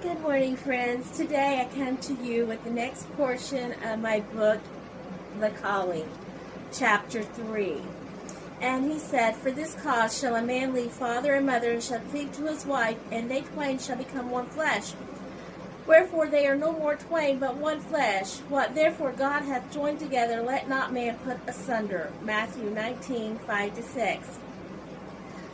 Good morning, friends. Today I come to you with the next portion of my book, The Calling, chapter 3. And he said, "For this cause shall a man leave father and mother, and shall cleave to his wife, and they twain shall become one flesh. Wherefore they are no more twain, but one flesh. What therefore God hath joined together, let not man put asunder." Matthew 19:5-6.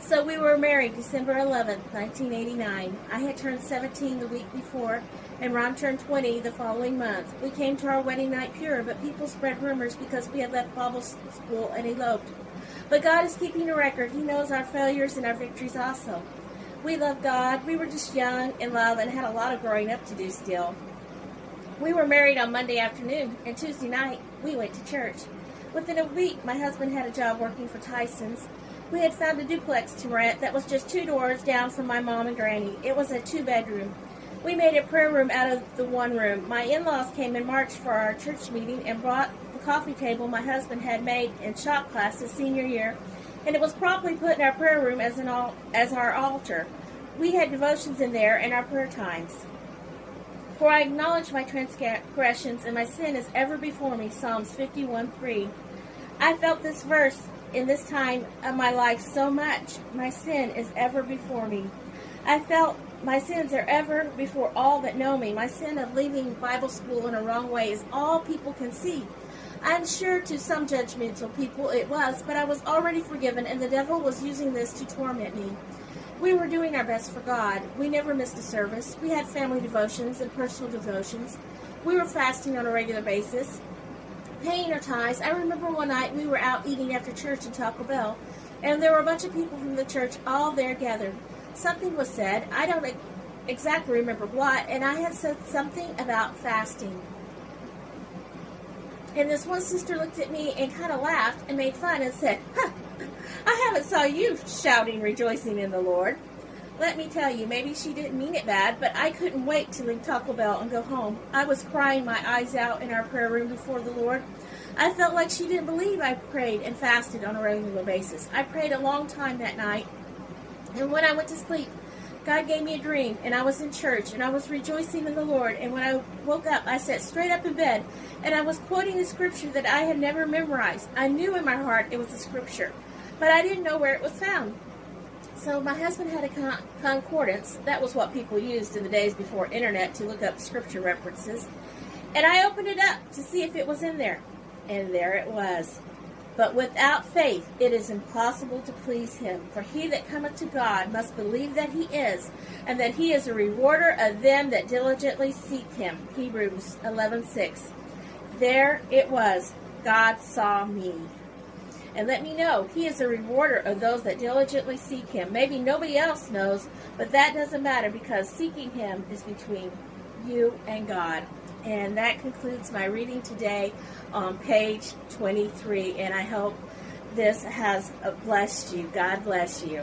So we were married December 11th, 1989. I had turned 17 the week before, and Ron turned 20 the following month. We came to our wedding night pure, but people spread rumors because we had left Bible school and eloped. But God is keeping a record. He knows our failures and our victories also. We love God. We were just young, in love, and had a lot of growing up to do still. We were married on Monday afternoon, and Tuesday night we went to church. Within a week, my husband had a job working for Tyson's. We had found a duplex to rent that was just 2 doors down from my mom and granny. It was a 2-bedroom. We made a prayer room out of the one room. My in-laws came in March for our church meeting and brought the coffee table my husband had made in shop class his senior year, and it was promptly put in our prayer room as our altar. We had devotions in there and our prayer times. "For I acknowledge my transgressions, and my sin is ever before me," Psalms 51:3. I felt this verse in this time of my life so much. My sin is ever before me. I felt my sins are ever before all that know me. My sin of leaving Bible school in a wrong way is all people can see. I'm sure to some judgmental people it was, but I was already forgiven, and the devil was using this to torment me. We were doing our best for God. We never missed a service. We had family devotions and personal devotions. We were fasting on a regular basis, paying our tithes. I remember one night we were out eating after church in Taco Bell, and there were a bunch of people from the church all there gathered. Something was said. I don't exactly remember what, and I had said something about fasting. And this one sister looked at me and kind of laughed and made fun and said, "I haven't saw you shouting, rejoicing in the Lord." Let me tell you, maybe she didn't mean it bad, but I couldn't wait to leave Taco Bell and go home. I was crying my eyes out in our prayer room before the Lord. I felt like she didn't believe I prayed and fasted on a regular basis. I prayed a long time that night, and when I went to sleep, God gave me a dream, and I was in church, and I was rejoicing in the Lord, and when I woke up, I sat straight up in bed, and I was quoting a scripture that I had never memorized. I knew in my heart it was a scripture, but I didn't know where it was found. So my husband had a concordance. That was what people used in the days before internet to look up scripture references. And I opened it up to see if it was in there. And there it was. "But without faith it is impossible to please him. For he that cometh to God must believe that he is, and that he is a rewarder of them that diligently seek him." Hebrews 11:6. There it was. God saw me. And let me know, he is a rewarder of those that diligently seek him. Maybe nobody else knows, but that doesn't matter, because seeking him is between you and God. And that concludes my reading today on page 23. And I hope this has blessed you. God bless you.